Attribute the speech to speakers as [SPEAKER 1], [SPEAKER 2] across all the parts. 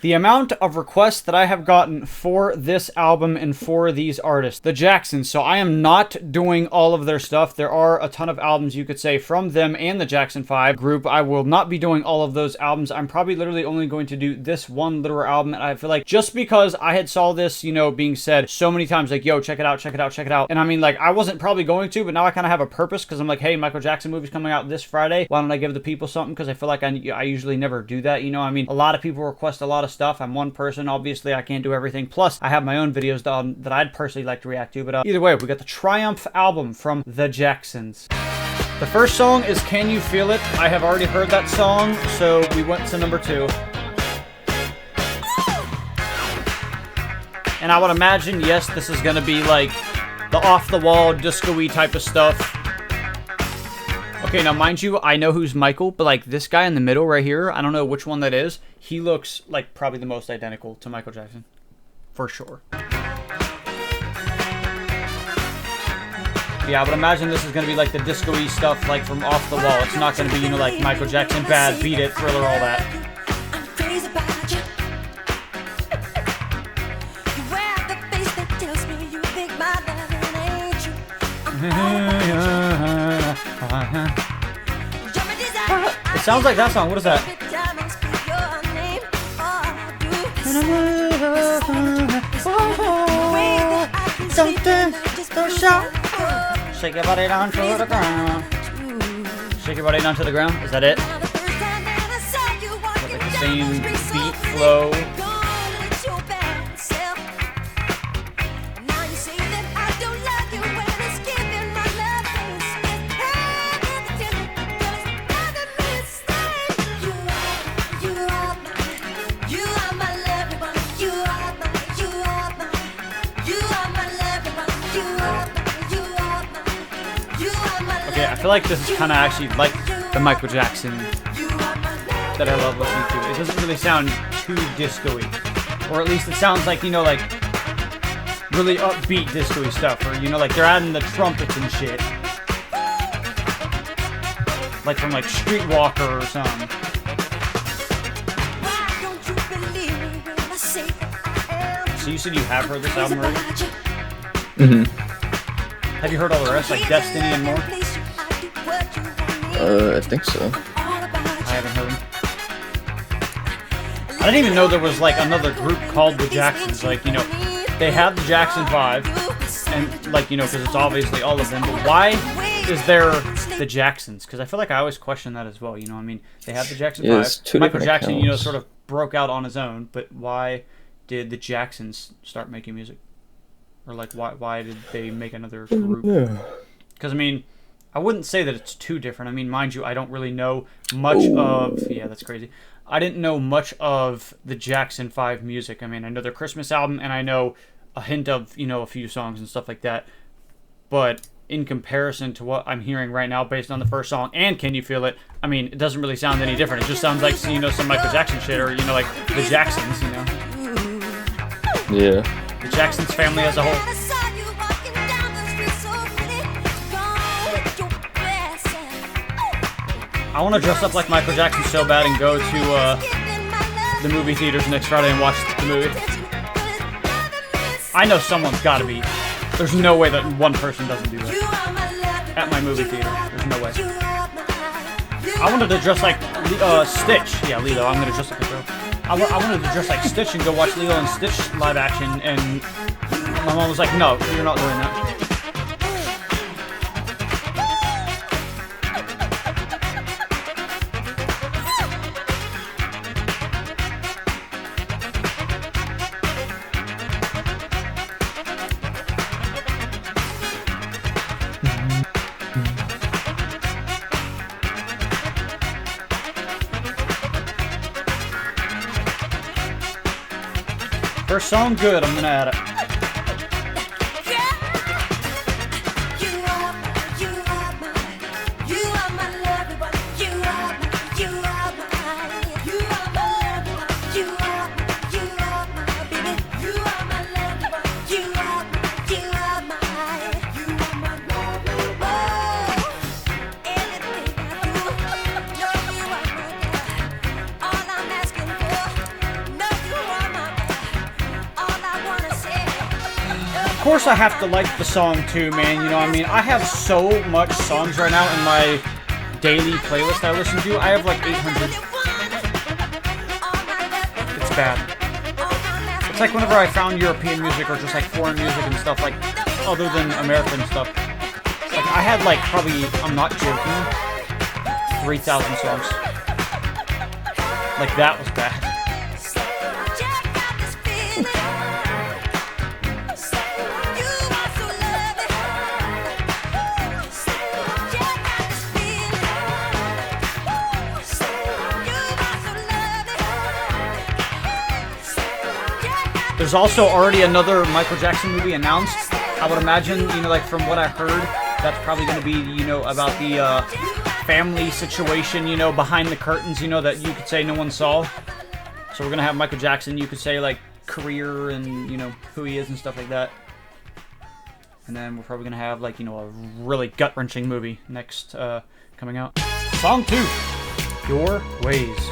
[SPEAKER 1] The amount of requests that I have gotten for this album and for these artists, the Jacksons. So I am not doing all of their stuff. There are a ton of albums, you could say, from them and the Jackson 5 group. I will not be doing all of those albums. I'm probably literally only going to do this one literal album. And I feel like just because I had saw this, you know, being said so many times, like, yo, check it out, check it out, check it out. And I mean, like, I wasn't probably going to, but now I kind of have a purpose because I'm like, hey, Michael Jackson movie's coming out this Friday. Why don't I give the people something? Because I feel like I usually never do that, you know? I mean, a lot of people request a lot of stuff. I'm one person. Obviously, I can't do everything. Plus, I have my own videos that I'd personally like to react to. But either way, we got the Triumph album from the Jacksons. The first song is Can You Feel It? I have already heard that song, so we went to number 2. And I would imagine, yes, this is going to be like the off-the-wall, disco-y type of stuff. Okay, now mind you, I know who's Michael, but like this guy in the middle right here, I don't know which one that is. He looks like probably the most identical to Michael Jackson. For sure. Yeah, I would imagine this is going to be like the disco-y stuff like from Off the Wall. It's not going to be, you know, like Michael Jackson, Bad, Beat It, Thriller, all that. It sounds like that song. What is that? Shake your body down to the ground. Shake your body down to the ground. Is that it? With like the same beat flow. I feel like this is kind of actually like the Michael Jackson that I love listening to. It doesn't really sound too disco-y. Or at least it sounds like, you know, like really upbeat disco-y stuff. Or, you know, like they're adding the trumpets and shit. Like from like Streetwalker or something. So you said you have heard this album already?
[SPEAKER 2] Mm-hmm.
[SPEAKER 1] Have you heard all the rest, like Destiny and more?
[SPEAKER 2] I think so.
[SPEAKER 1] I haven't heard them. I didn't even know there was like another group called the Jacksons. Like, you know, they have the Jackson 5, and like, you know, because it's obviously all of them. But why is there the Jacksons? Because I feel like I always question that as well. You know, I mean, they have the Jackson 5. Michael Jackson, you know, sort of broke out on his own. But why did the Jacksons start making music? Or like, why did they make another group? Because I mean, I wouldn't say that it's too different. I mean, mind you, I don't really know much of... Yeah, that's crazy. I didn't know much of the Jackson 5 music. I mean, I know their Christmas album, and I know a hint of, you know, a few songs and stuff like that. But in comparison to what I'm hearing right now based on the first song and Can You Feel It, I mean, it doesn't really sound any different. It just sounds like, you know, some Michael Jackson shit or, you know, like the Jacksons, you know?
[SPEAKER 2] Yeah.
[SPEAKER 1] The Jacksons family as a whole. I want to dress up like Michael Jackson so bad and go to the movie theaters next Friday and watch the movie. I know someone's got to be. There's no way that one person doesn't do that at my movie theater. There's no way. I wanted to dress like Stitch. Yeah, Lilo. I'm gonna dress like a girl. I wanted to dress like Stitch and go watch Lilo and Stitch live action, and my mom was like, "No, you're not doing that." First song, good. I'm gonna add it. course I have to like the song too, man. You know, I mean, I have so much songs right now in my daily playlist I listen to. I have like 800. It's bad. It's like whenever I found European music or just like foreign music and stuff, like other than American stuff. Like I had like probably, I'm not joking, 3,000 songs. Like that was bad. There's also already another Michael Jackson movie announced. I would imagine, you know, like from what I heard, that's probably going to be, you know, about the family situation, you know, behind the curtains, you know, that you could say no one saw. So we're going to have Michael Jackson, you could say, like, career and, you know, who he is and stuff like that. And then we're probably going to have, like, you know, a really gut-wrenching movie next coming out. Song 2, Your Ways.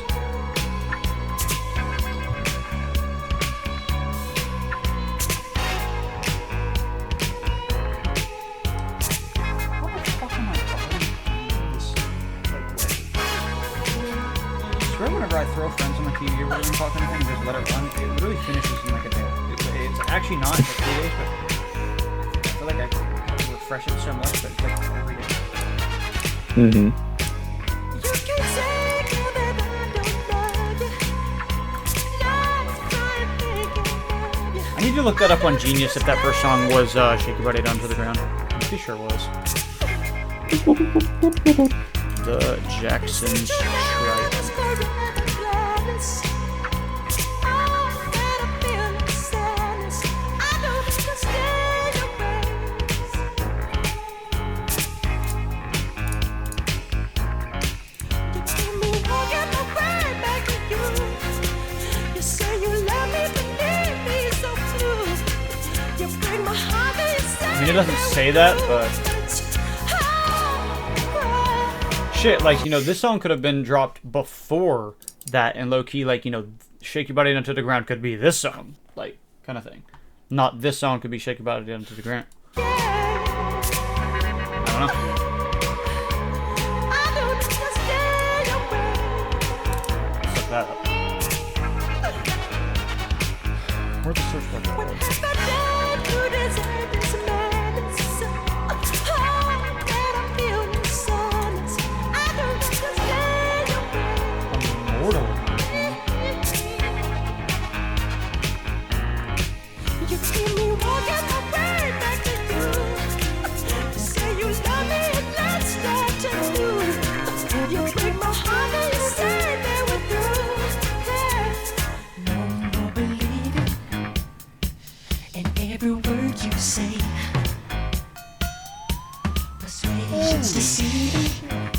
[SPEAKER 1] Whenever I throw friends on my TV or whatever, talking to them and just let it run, it literally finishes in like a day. It's actually not like 3 days, but I feel like I refresh it so much, but it's like every day.
[SPEAKER 2] Mm-hmm.
[SPEAKER 1] I need to look that up on Genius if that first song was Shake Your Body Down to the Ground. I'm pretty sure it was. The Jacksons Tribe. I mean, it doesn't say that, but shit, like, you know, this song could have been dropped before that, and low-key, like, you know, Shake Your Body Down to the Ground could be this song, like, kind of thing. Not this song could be Shake Your Body Down to the Ground. I don't know. Let's look that up. Where's the search button?
[SPEAKER 3] Every word you say, persuasion's deceiving,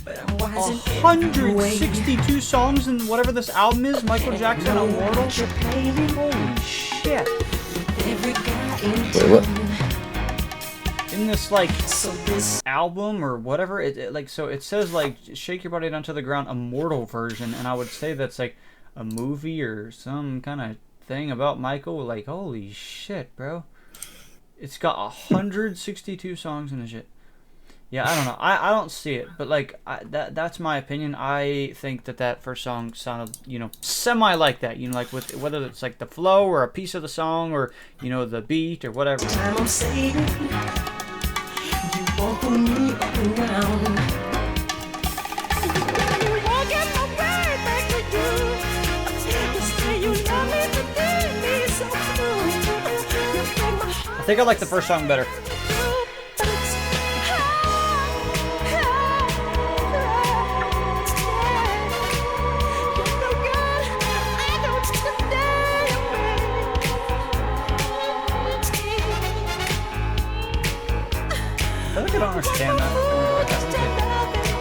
[SPEAKER 3] but I'm wise in
[SPEAKER 1] 162 songs in whatever this album is, Michael Jackson Immortal. Holy shit!
[SPEAKER 3] Every guy in
[SPEAKER 2] Wait, what?
[SPEAKER 1] In this like album or whatever, it like, so it says like Shake Your Body Down to the Ground Immortal version, and I would say that's like a movie or some kind of thing about Michael. Like, holy shit, bro. It's got 162 songs in the shit. Yeah, I don't know. I don't see it, but like that's my opinion. I think that first song sounded, you know, semi like that. You know, like with whether it's like the flow or a piece of the song or, you know, the beat or whatever.
[SPEAKER 3] I'm saying you won't pull me around.
[SPEAKER 1] I think I like the first song better. I feel like I don't understand that.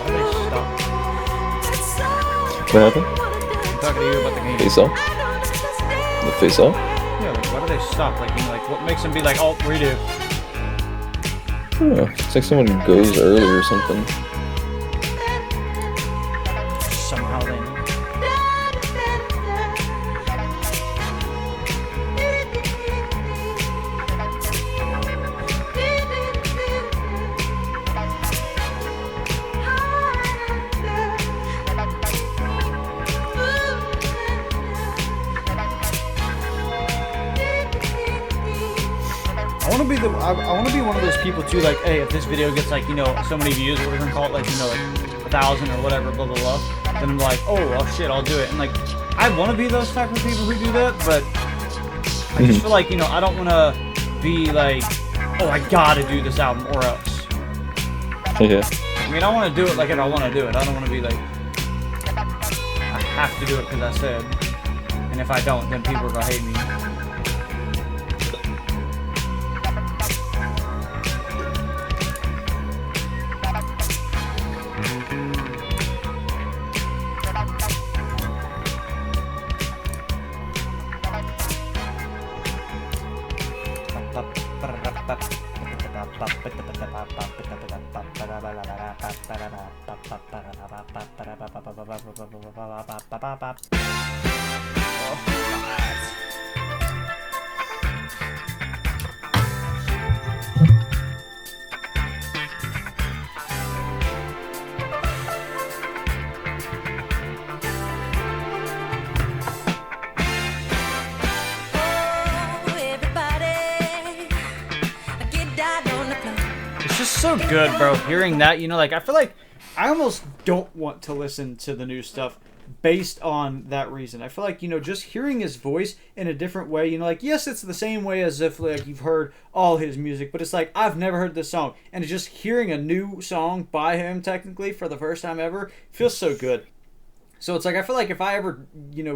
[SPEAKER 1] Why do they stop?
[SPEAKER 2] What happened?
[SPEAKER 1] I'm talking to you about the game.
[SPEAKER 2] Face off? The face off?
[SPEAKER 1] Yeah, like, why do they stop? Like, you know, like, what makes them be like, oh, redo?
[SPEAKER 2] I don't know. It's like someone goes early or something.
[SPEAKER 1] Somehow they know. want to be I want to be one of those people too. Like, hey, if this video gets like so many views, or whatever you call it, like like 1,000 or whatever, blah blah blah, then I'm like, oh shit, I'll do it. And like, I want to be those type of people who do that, but I just feel like I don't want to be like, oh, I gotta do this album or else.
[SPEAKER 2] Yeah.
[SPEAKER 1] I mean, I want to do it like if I want to do it. I don't want to be like, I have to do it because I said. And if I don't, then people are gonna hate me. It's just so good, bro. Hearing that, like I feel like I almost don't want to listen to the new stuff based on that reason. I feel like, just hearing his voice in a different way, like, yes, it's the same way as if like you've heard all his music, but it's like, I've never heard this song, and just hearing a new song by him technically for the first time ever feels so good. So it's like, I feel like if I ever,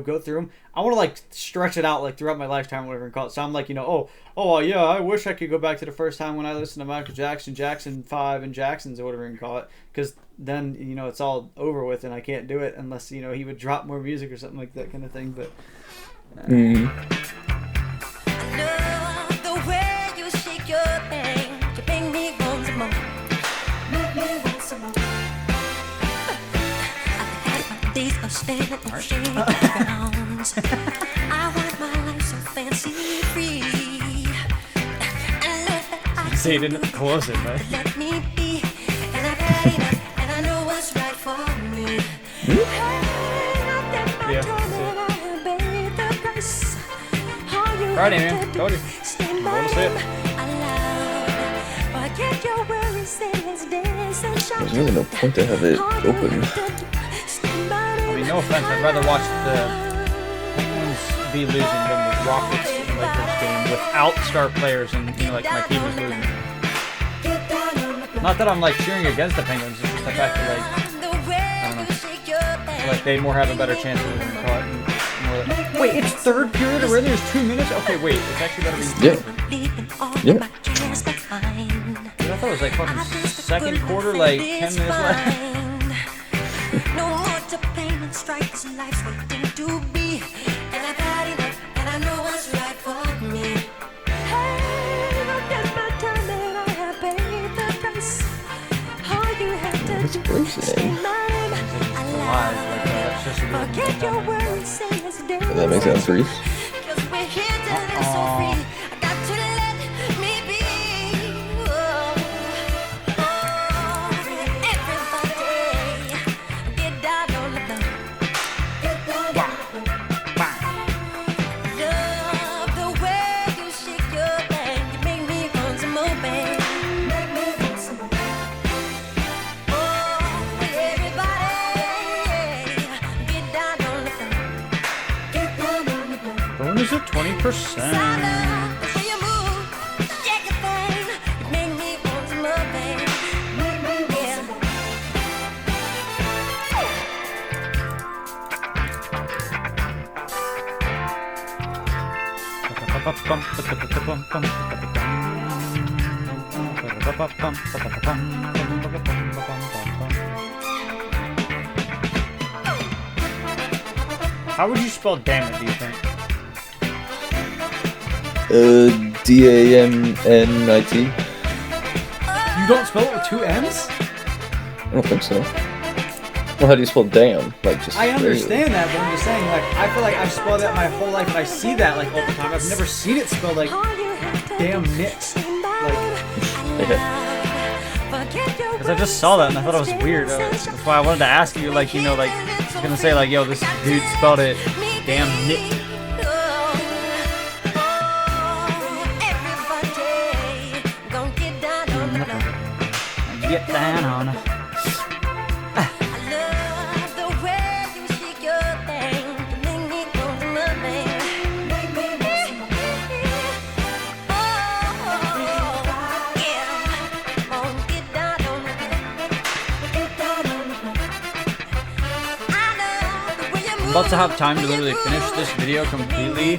[SPEAKER 1] go through them, I want to like stretch it out like throughout my lifetime, whatever you call it. So I'm like, yeah, I wish I could go back to the first time when I listened to Michael Jackson, Jackson 5 and Jacksons or whatever you can call it. Because then, it's all over with and I can't do it unless, he would drop more music or something like that kind of thing. But
[SPEAKER 3] The way you shake your thing, you make me want some more. Make me want some more. I've had my days of standing in shady grounds. I want my life so fancy free. I know that I
[SPEAKER 1] say it in the closet, right?
[SPEAKER 3] let me be, and I've had enough, and I know what's right for me.
[SPEAKER 1] Alright, man. Told you. Go to sleep.
[SPEAKER 2] There's really no point to have it open.
[SPEAKER 1] I mean, no offense, I'd rather watch the Penguins be losing than the Rockets and Lakers game without star players and, like my team is losing. Not that I'm like cheering against the Penguins, it's just the fact that I don't know. I feel like they more have a better chance of losing the caught. Wait, it's third period already? There's 2 minutes? Okay, wait, it's actually gotta be.
[SPEAKER 2] Yeah.
[SPEAKER 1] I thought it was like fucking second quarter, like 10 minutes left.
[SPEAKER 3] No more to pain and strife, this life's waiting to be. And I've had enough, and I know what's right for me. Hey, look at my time, and I have paid the price. All you have to
[SPEAKER 2] What's
[SPEAKER 3] do is stay
[SPEAKER 2] Bruce
[SPEAKER 3] mine. Forget your worries, say let's dance.
[SPEAKER 2] Does that make sense, Reese?
[SPEAKER 3] 'Cause we're here to live so free. I got to let me be. Everybody, get down on the floor. Get down on the floor. Love the way you shake your thing. You make me want some more, babe. Make me want some more. Oh, everybody, get down on the floor. Get down on the floor.
[SPEAKER 1] Bohna is at 20%. How would you spell damn it, do you think?
[SPEAKER 2] D-A-M-N-I-T?
[SPEAKER 1] You don't spell it with 2 M's?
[SPEAKER 2] I don't think so. Well, how do you spell damn? Like, just
[SPEAKER 1] I understand that, but I'm just saying, like, I feel like I've spelled that my whole life and I see that, like, all the time. I've never seen it spelled, like, damn nit. Like, because I just saw that and I thought it was weird. That's why I wanted to ask you, like, like, I was gonna say, like, yo, this dude spelled it damn nit. get down on her.
[SPEAKER 3] I love the way you shake your thing. You make me go to nothing. Make me want some more. Oh, yeah. Oh, get down on it. Get down on it. I love the way you move.
[SPEAKER 1] I'm about to have time to literally finish this video completely.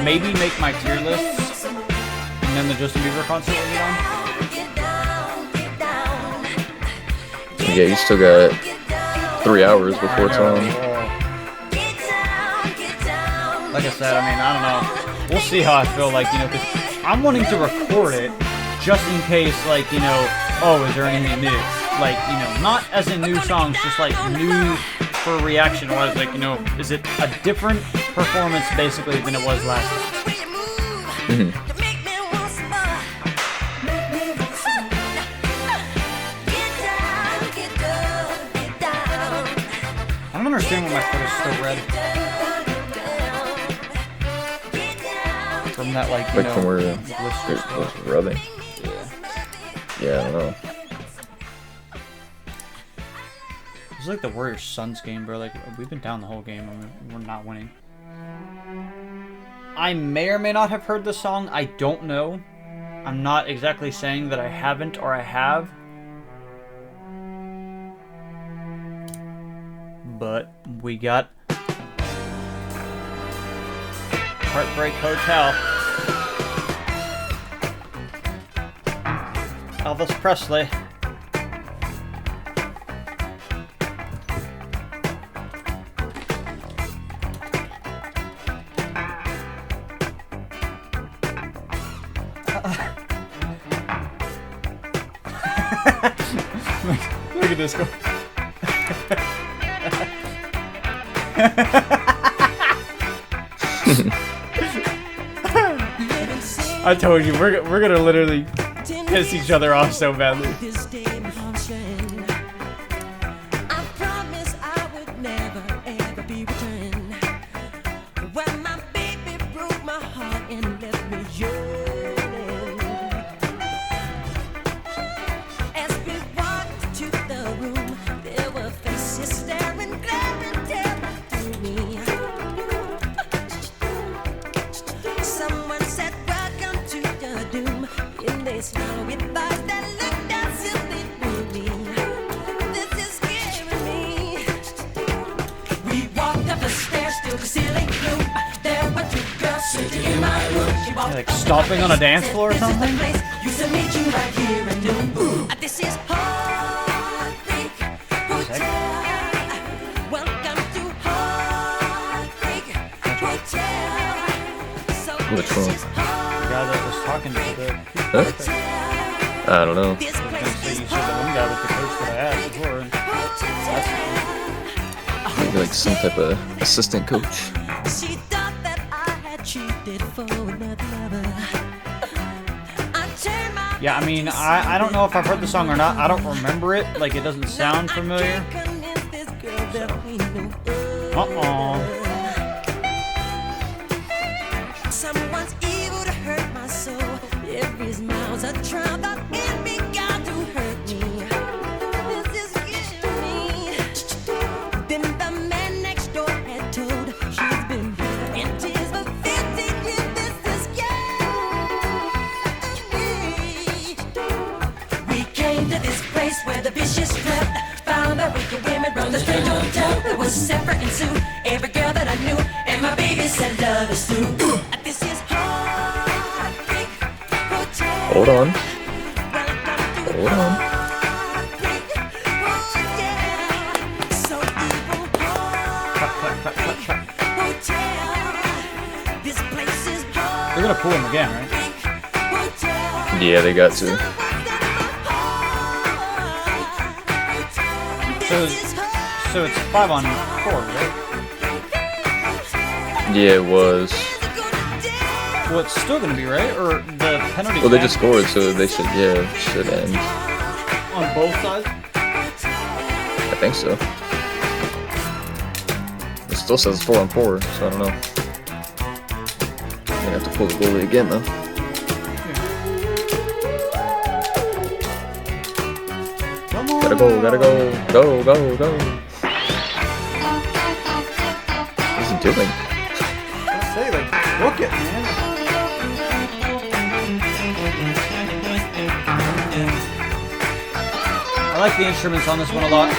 [SPEAKER 1] Maybe make my tier lists. And then the Justin Bieber concert will be on.
[SPEAKER 2] Yeah, you still got 3 hours before it's on.
[SPEAKER 1] Like I said, I mean, I don't know. We'll see how I feel, like, you know, because I'm wanting to record it just in case, like, you know, oh, is there anything new? Like, you know, not as in new songs, just like new for reaction-wise, like, you know, is it a different performance basically than it was last time?
[SPEAKER 2] Mm-hmm.
[SPEAKER 1] I don't understand why my foot is still red. From that, like, you
[SPEAKER 2] Like
[SPEAKER 1] know,
[SPEAKER 2] from where it
[SPEAKER 1] blister
[SPEAKER 2] was
[SPEAKER 1] stuff.
[SPEAKER 2] rubbing.
[SPEAKER 1] Yeah.
[SPEAKER 2] Yeah, I don't know.
[SPEAKER 1] It's like the Warriors Suns game, bro. Like, we've been down the whole game and we're not winning. I may or may not have heard the song. I don't know. I'm not exactly saying that I haven't or I have. But we got Heartbreak Hotel. Elvis Presley. Look at this go. I told you, we're gonna literally piss each other off so badly.
[SPEAKER 3] This day I'm sharing. I promise I would never ever be returned. When my baby broke my heart and left me yearning. As we walked to the room, there were faces staring, glaring down through me. Someone said, "Welcome to your doom." And they smiled with eyes that looked as if they knew me. This is scaring me. We walked up the stairs to the ceiling gloom. There were two girls sitting in my room. She walked
[SPEAKER 1] Like
[SPEAKER 3] up the
[SPEAKER 1] stomping on a dance floor or
[SPEAKER 3] This is the
[SPEAKER 1] something?
[SPEAKER 3] place. Used to meet you right here in Noon. This is Heartbreak Hotel. Welcome to Heartbreak Hotel. So
[SPEAKER 2] Which
[SPEAKER 3] this
[SPEAKER 2] one?
[SPEAKER 3] is
[SPEAKER 1] The guy that was talking to the
[SPEAKER 2] Huh? I don't know.
[SPEAKER 3] This
[SPEAKER 1] I was gonna
[SPEAKER 3] place
[SPEAKER 1] say
[SPEAKER 3] is
[SPEAKER 1] you said the one guy was the coach that I asked before. And
[SPEAKER 2] Maybe like some type of assistant coach.
[SPEAKER 3] She thought that I had cheated for another lover. I turned my
[SPEAKER 1] yeah, I mean, I don't know if I've heard the song or not. I don't remember it. Like, it doesn't sound familiar. Uh-oh.
[SPEAKER 3] Someone's evil to hurt my soul. Every smile's a trial that in me got to hurt me. This is getting me. Then the man next door had told she's been bitter in tears for 15 years. This is getting me. We came to this place where the vicious slept. Found that wicked women run the strange hotel. It was separate and soon. Every girl that I knew, and my baby said love is through. This is Heartbreak Hotel.
[SPEAKER 2] Hold on.
[SPEAKER 3] Welcome to
[SPEAKER 2] Hold on.
[SPEAKER 3] Heartbreak Hotel. So evil Heartbreak Hotel. This place is
[SPEAKER 1] They're gonna pull him again, right?
[SPEAKER 3] Heartbreak Hotel.
[SPEAKER 2] Yeah, they got to.
[SPEAKER 1] So it's 5 on 4, right?
[SPEAKER 2] Yeah, it was.
[SPEAKER 1] Well, it's still gonna be, right? Or the penalty
[SPEAKER 2] Well, they
[SPEAKER 1] flag
[SPEAKER 2] just scored, so they should, yeah, should end.
[SPEAKER 1] on both sides?
[SPEAKER 2] I think so. It still says 4 on 4, so I don't know. They have to pull the goalie again, though. Gotta go, gotta go. Go, go, go. What's he doing?
[SPEAKER 1] I say, like, book it, man. I like the instruments on this one a lot.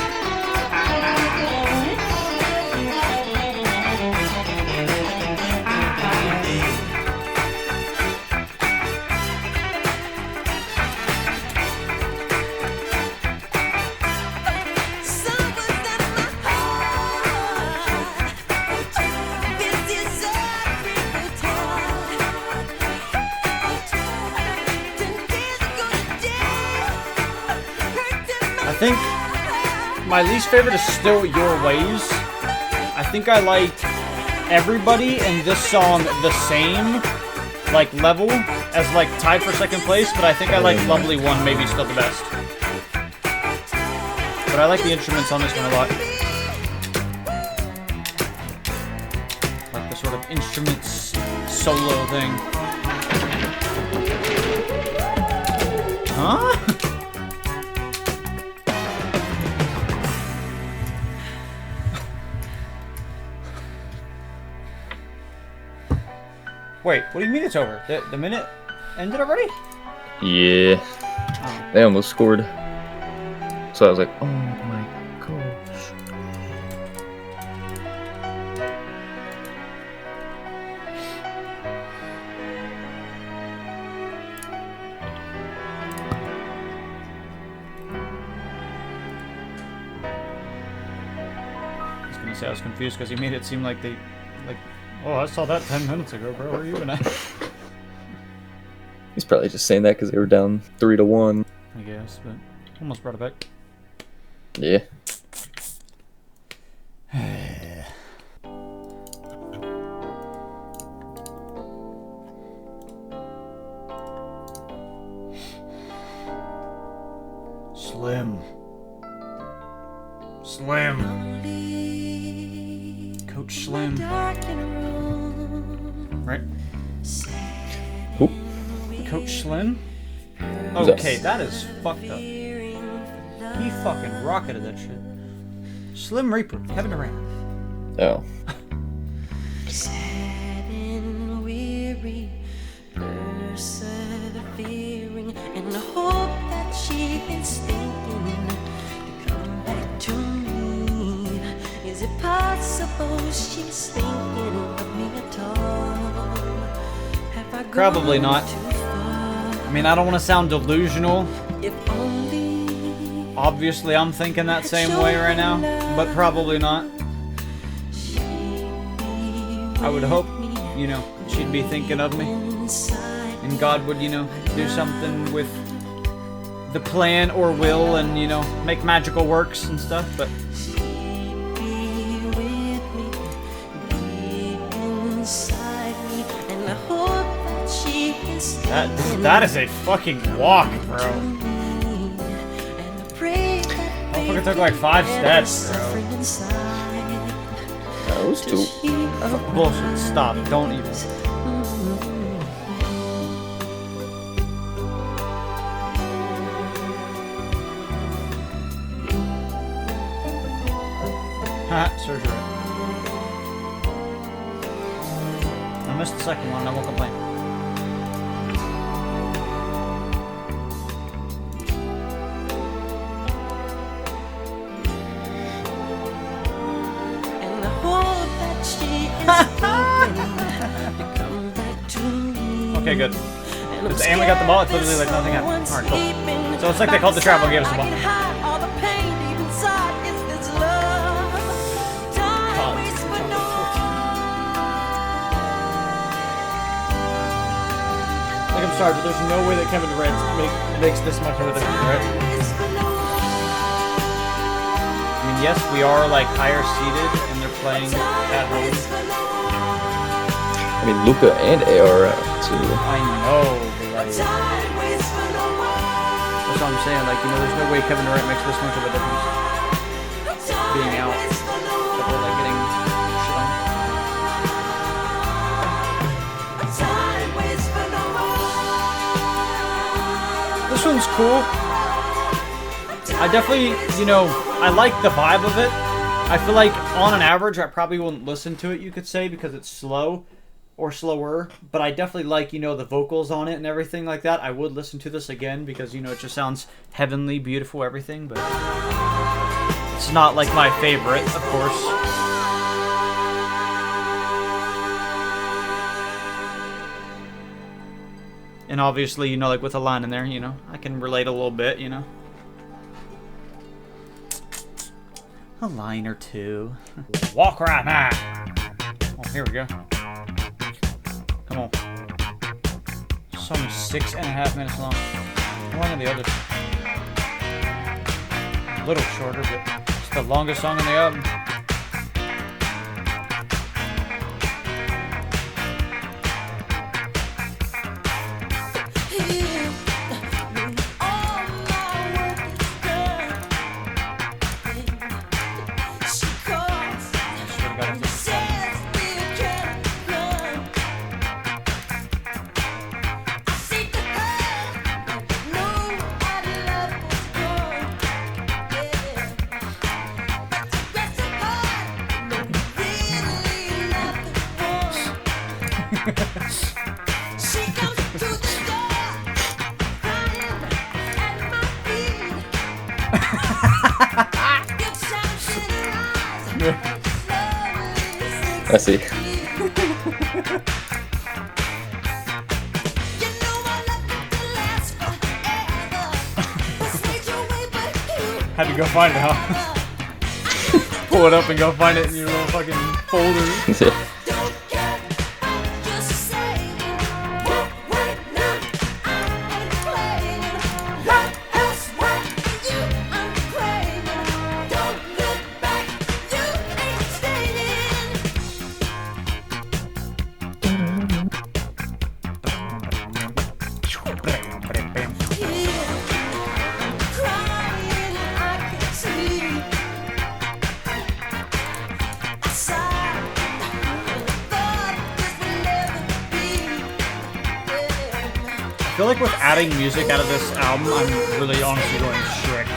[SPEAKER 1] I think my least favorite is still Your Ways. I think I like Everybody and this song the same, like, level as, like, tied for second place, but I think I like Lovely One maybe still the best. But I like the instruments on this one a lot. Like the sort of instruments solo thing. Huh? Wait, what do you mean it's over? The minute ended already?
[SPEAKER 2] Yeah. They almost scored. So I was like, oh my gosh.
[SPEAKER 1] I was gonna say I was confused because he made it seem like they, like, oh, I saw that 10 minutes ago, bro. Where are you been at?
[SPEAKER 2] He's probably just saying that because they were down 3-1.
[SPEAKER 1] I guess, but almost brought it back.
[SPEAKER 2] Yeah.
[SPEAKER 1] Slim. Slim. Coach Slim. Right?
[SPEAKER 2] Who?
[SPEAKER 1] Coach Slim?
[SPEAKER 2] Who's
[SPEAKER 1] Okay,
[SPEAKER 2] that?
[SPEAKER 1] that is fucked up. He fucking rocketed that shit. Slim Reaper, Kevin Durant.
[SPEAKER 2] Oh.
[SPEAKER 3] Sad and weary, persevering, and I hope that she is thinking to come back to me. Is it possible she's thinking of me at all? Have I
[SPEAKER 1] Probably
[SPEAKER 3] gone
[SPEAKER 1] not.
[SPEAKER 3] too far?
[SPEAKER 1] I mean, I don't want to sound delusional.
[SPEAKER 3] If only
[SPEAKER 1] Obviously, I'm thinking that same way right now, but probably not. I would hope, you know, she'd be thinking of me, and God would, you know, do something with the plan or will, and, you know, make magical works and stuff, but that is a fucking walk, bro. Motherfucker took like 5 steps, bro.
[SPEAKER 2] That was 2.
[SPEAKER 1] Bullshit, stop, don't even. Ha, surgery. I missed the second one, I won't complain. Okay, good. Because Amy got the ball, it's literally like nothing happened. Alright, cool. So it's like they called the travel and gave us the ball. Like, I'm sorry, but there's no way that Kevin Durant makes this much of a difference, right? I mean, yes, we are like higher seated and they're playing at home.
[SPEAKER 2] I mean, Luka and AR too.
[SPEAKER 1] I know, but like, that's what I'm saying. Like, you know, there's no way Kevin Durant makes this much of a difference being out. But we're like getting shit on. This one's cool. I definitely, you know, I like the vibe of it. I feel like on an average, I probably wouldn't listen to it, you could say, because it's slow or slower. But I definitely like, you know, the vocals on it and everything like that. I would listen to this again because, you know, it just sounds heavenly, beautiful, everything. But it's not like my favorite, of course. And obviously, you know, like with a line in there, you know, I can relate a little bit, you know. A line or two. Walk right now. Oh, here we go. Come on. Song is 6.5 minutes long. How long are the others? A little shorter, but it's the longest song in the album.
[SPEAKER 2] I see.
[SPEAKER 1] Had to go find it, huh? Pull it up and go find it in your little fucking folder. I feel like with adding music out of this album, I'm really honestly going strict.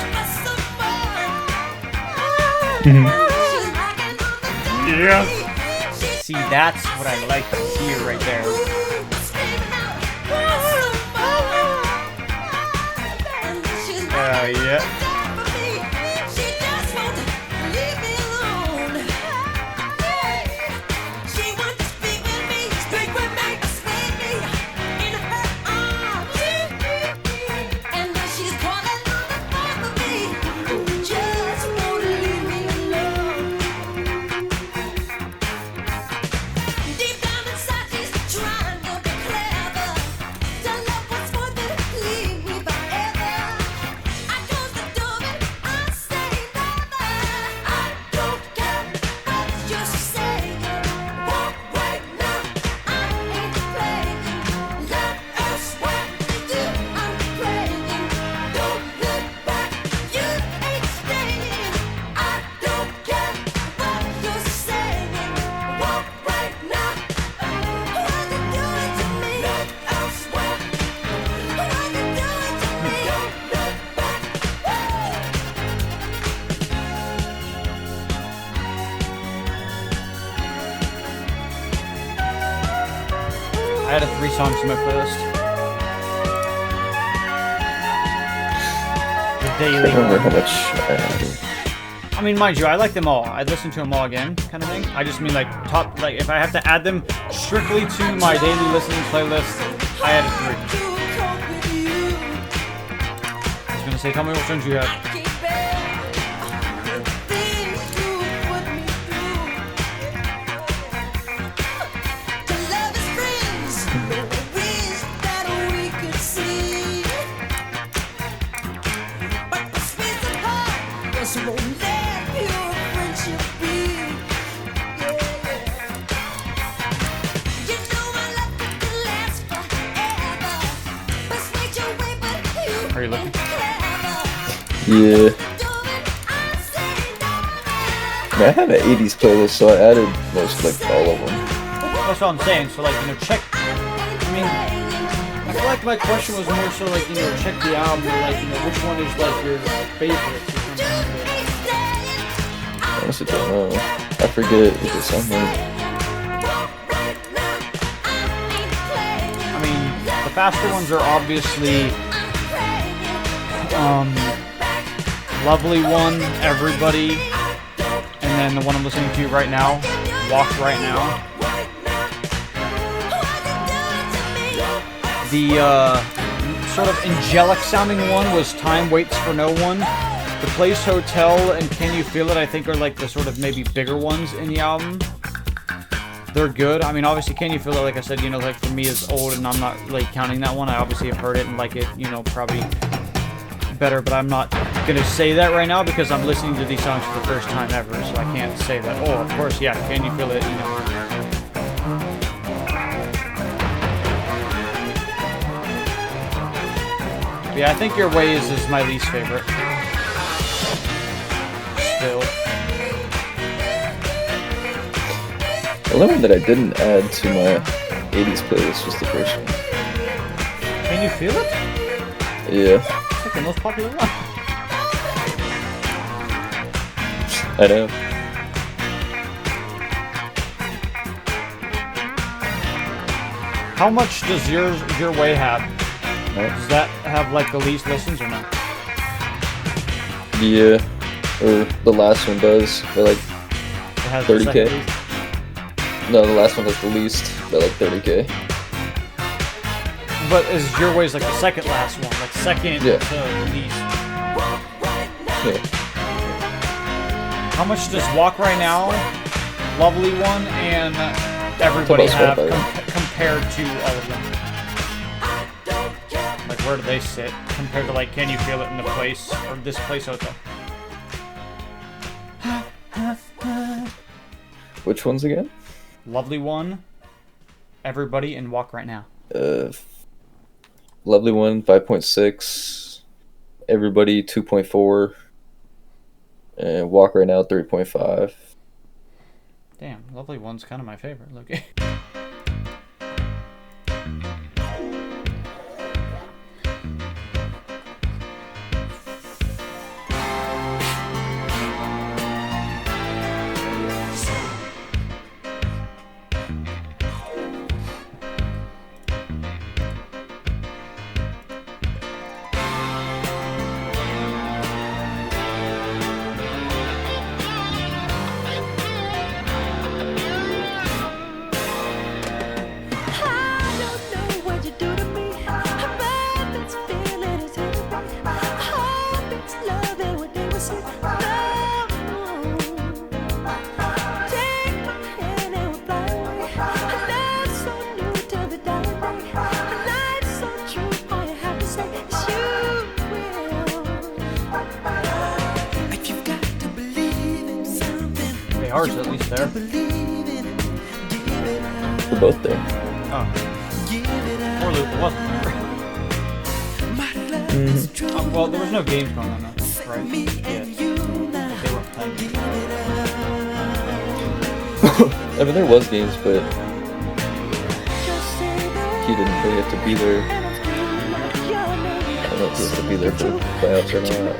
[SPEAKER 1] Yes! See, that's what I like to hear right there. Yeah. I added 3 songs to my playlist. The daily.
[SPEAKER 2] I don't remember how much I added.
[SPEAKER 1] I mean, mind you, I like them all. I listen to them all again, kind of thing. I just mean like top, like if I have to add them strictly to my daily listening playlist, I added 3. I was gonna say, tell me what songs you have. Are you looking?
[SPEAKER 2] Yeah. I have an 80s playlist, so I added most, like, all of them.
[SPEAKER 1] That's what I'm saying. So, like, you know, check. I mean, feel like my question was more so like, you know, check the album, or like, you know, which one is like your favorite?
[SPEAKER 2] I honestly don't know. I forget if it's something.
[SPEAKER 1] I mean, the faster ones are obviously Lovely One, Everybody, and then the one I'm listening to right now, Walk Right Now. The sort of angelic sounding one was Time Waits for No One. The Place Hotel and Can You Feel It, I think, are like the sort of maybe bigger ones in the album. They're good. I mean, obviously, Can You Feel It, like I said, you know, like for me is old and I'm not like counting that one. I obviously have heard it and like it, you know, probably better, but I'm not gonna say that right now because I'm listening to these songs for the first time ever, so I can't say that. Oh, of course, yeah, Can You Feel It, you know. Yeah, I think Your Ways is my least favorite. Still.
[SPEAKER 2] The only one that I didn't add to my 80s playlist was the first one.
[SPEAKER 1] Can You Feel It?
[SPEAKER 2] Yeah.
[SPEAKER 1] It's like the most popular one.
[SPEAKER 2] I know.
[SPEAKER 1] How much does Your Way have?
[SPEAKER 2] What?
[SPEAKER 1] Does that have like the least listens or not?
[SPEAKER 2] Yeah. Or the last one does. They're like
[SPEAKER 1] It has
[SPEAKER 2] 30K.
[SPEAKER 1] the second least?
[SPEAKER 2] No, the last one has the least. They're like 30K.
[SPEAKER 1] But is Your Ways like the second last one? Like second
[SPEAKER 2] Yeah.
[SPEAKER 1] to least?
[SPEAKER 2] Yeah.
[SPEAKER 1] How much does Walk Right Now, Lovely One, and Everybody
[SPEAKER 2] That's
[SPEAKER 1] have
[SPEAKER 2] what I was
[SPEAKER 1] compared to all of them? Like where do they sit compared to like Can You Feel It in the Place or This Place Hotel?
[SPEAKER 2] Which ones again?
[SPEAKER 1] Lovely One, Everybody, and Walk Right Now.
[SPEAKER 2] Lovely One 5.6, Everybody 2.4, and Walk Right Now 3.5.
[SPEAKER 1] Damn, Lovely One's kind of my favorite. Look. AKA.HeartbreakHotel's at least there.
[SPEAKER 2] They're both there.
[SPEAKER 1] Oh. Poor Luke wasn't there. Oh, well, there was no games going on though, right? Yeah. They weren't playing games.
[SPEAKER 2] I mean, there was games, but he didn't really have to be there. I don't know if he has to be there for playoffs or not.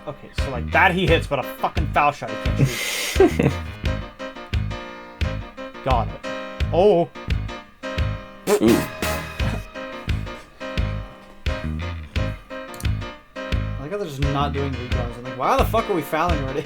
[SPEAKER 1] Okay, so like that he hits, but a fucking foul shot he can't shoot. Got it. Oh.
[SPEAKER 2] Ooh.
[SPEAKER 1] I like how they're just not doing rebounds. I'm like, why the fuck are we fouling already?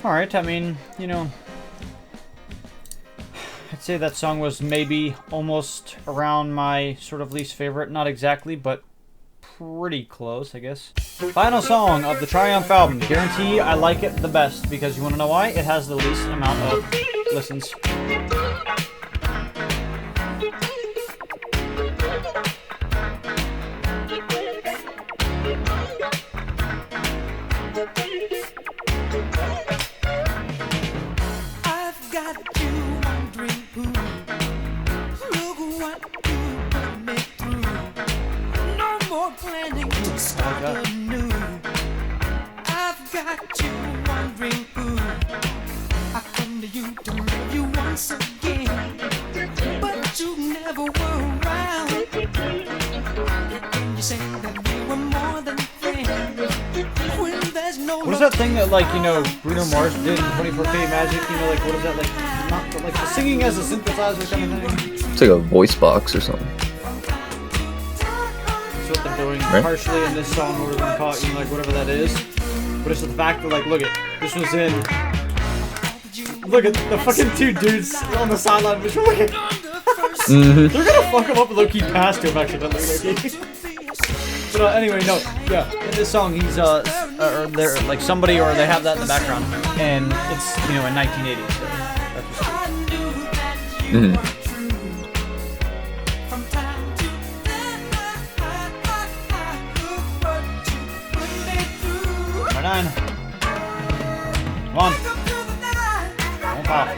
[SPEAKER 1] Alright, I mean, you know, I'd say that song was maybe almost around my sort of least favorite. Not exactly, but pretty close, I guess. Final song of the Triumph album. Guarantee I like it the best, because you want to know why? It has the least amount of listens.
[SPEAKER 3] I've got you wondering who. I come to you to love you once again, but you never were around. You say that we were more than friends when there's no.
[SPEAKER 1] What is that thing that, like, you know, Bruno Mars did in 24K Magic? You know, like, what is that, like, not like the singing as a synthesizer kind of thing?
[SPEAKER 2] It's like a voice box or something.
[SPEAKER 1] That's what they're doing
[SPEAKER 2] Right?
[SPEAKER 1] partially in this song, or we're gonna call it, you know, like, whatever that is. But it's the fact that, like, look at this was in. Look at the fucking two dudes on the sideline. Which look at. They're gonna fuck him up and low-key pass to him accidentally. But anyway, no, yeah. In this song, he's or they're like somebody, or they have that in the background, and it's, you know, in 1980. So that's what's cool.
[SPEAKER 2] Mm-hmm.
[SPEAKER 3] Right
[SPEAKER 1] on. Come on. Don't pop.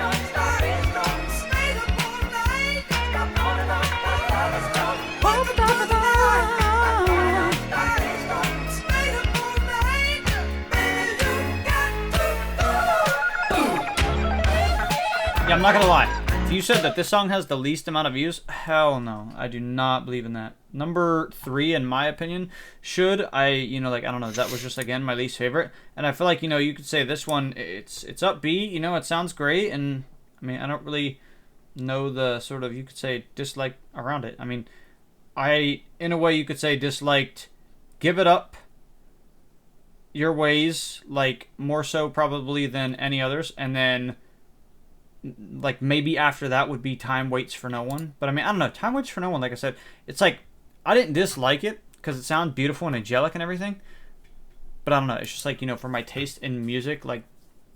[SPEAKER 1] Yeah, I'm not gonna lie. If you said that this song has the least amount of views, hell no. I do not believe in that. Number 3, in my opinion, should I, you know, like, I don't know, that was just, again, my least favorite. And I feel like, you know, you could say this one, it's upbeat, you know, it sounds great. And, I mean, I don't really know the sort of, you could say, dislike around it. I mean, in a way, you could say disliked Give It Up, Your Ways, like, more so probably than any others. And then, like, maybe after that would be Time Waits for No One. But I mean, I don't know, Time Waits for No One, like I said, it's like, I didn't dislike it because it sounds beautiful and angelic and everything, but I don't know, it's just like, you know, for my taste in music, like,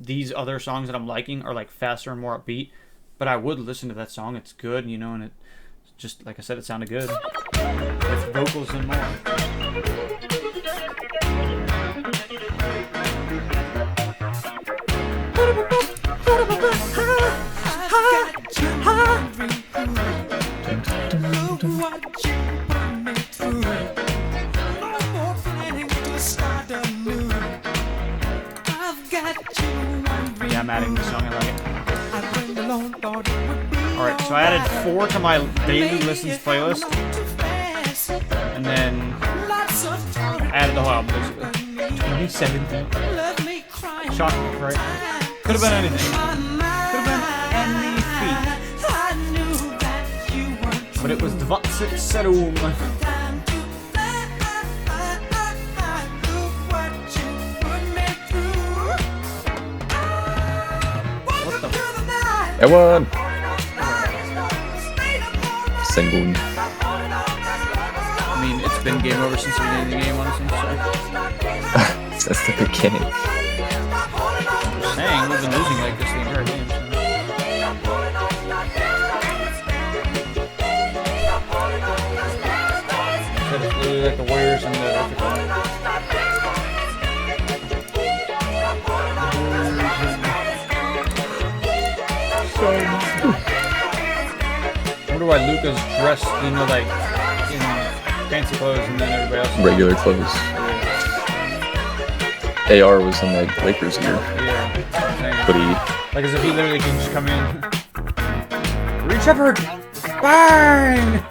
[SPEAKER 1] these other songs that I'm liking are like faster and more upbeat, but I would listen to that song. It's good, you know, and it just, like I said, it sounded good with vocals and more. Yeah, I'm adding this song, I like it. Alright, so I added 4 to my daily listens playlist, and then I added the whole album, basically. 2017. Shocking, right? Could have been anything. Could have been any feat. But it was 27.
[SPEAKER 2] I won! Single.
[SPEAKER 1] I mean, it's been game over since the beginning of the game, honestly, so.
[SPEAKER 2] Since the beginning.
[SPEAKER 1] Just saying, we've been losing like this the entire game, so. Said it's literally like the Warriors and the Electric. wonder why Luca's dressed, you know, like in fancy clothes, and then everybody else
[SPEAKER 2] regular clothes. AR was in like Lakers gear.
[SPEAKER 1] Yeah.
[SPEAKER 2] But he,
[SPEAKER 1] like as if he literally can just come in. Reed Shepherd! Bang!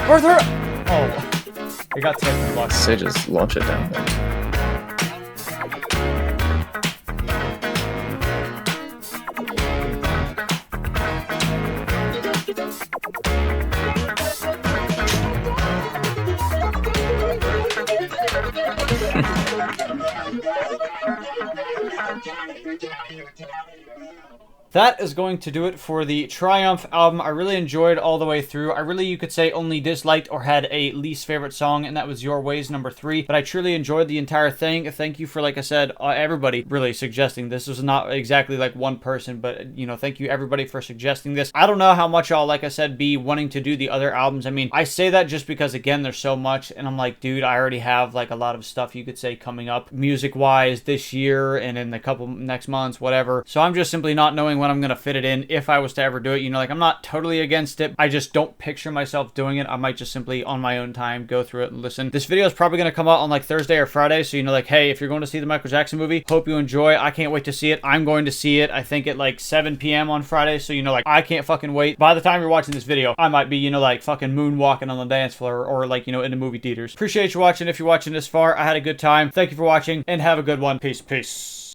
[SPEAKER 1] Arthur! Oh, it got taken blocked.
[SPEAKER 2] say just launch it down there.
[SPEAKER 1] That is going to do it for the Triumph album. I really enjoyed all the way through. I really, you could say, only disliked or had a least favorite song, and that was Your Ways number 3. But I truly enjoyed the entire thing. Thank you for, like I said, everybody really suggesting this. Was not exactly like one person, but, you know, thank you everybody for suggesting this. I don't know how much I'll, like I said, be wanting to do the other albums. I mean, I say that just because, again, there's so much, and I'm like, dude, I already have, like, a lot of stuff, you could say, coming up music-wise this year and in a couple next months, whatever. So I'm just simply not knowing when I'm gonna fit it in if I was to ever do it. You know, like, I'm not totally against it. I just don't picture myself doing it. I might just simply on my own time go through it and listen. This video is probably gonna come out on like Thursday or Friday, so you know, like, hey, if you're going to see the Michael Jackson movie, hope you enjoy. I can't wait to see it. I'm going to see it, I think, at like 7 p.m. on Friday, so you know, like, I can't fucking wait. By the time you're watching this video, I might be, you know, like, fucking moonwalking on the dance floor or like, you know, in the movie theaters. Appreciate you watching. If you're watching this far, I had a good time. Thank you for watching and have a good one. Peace.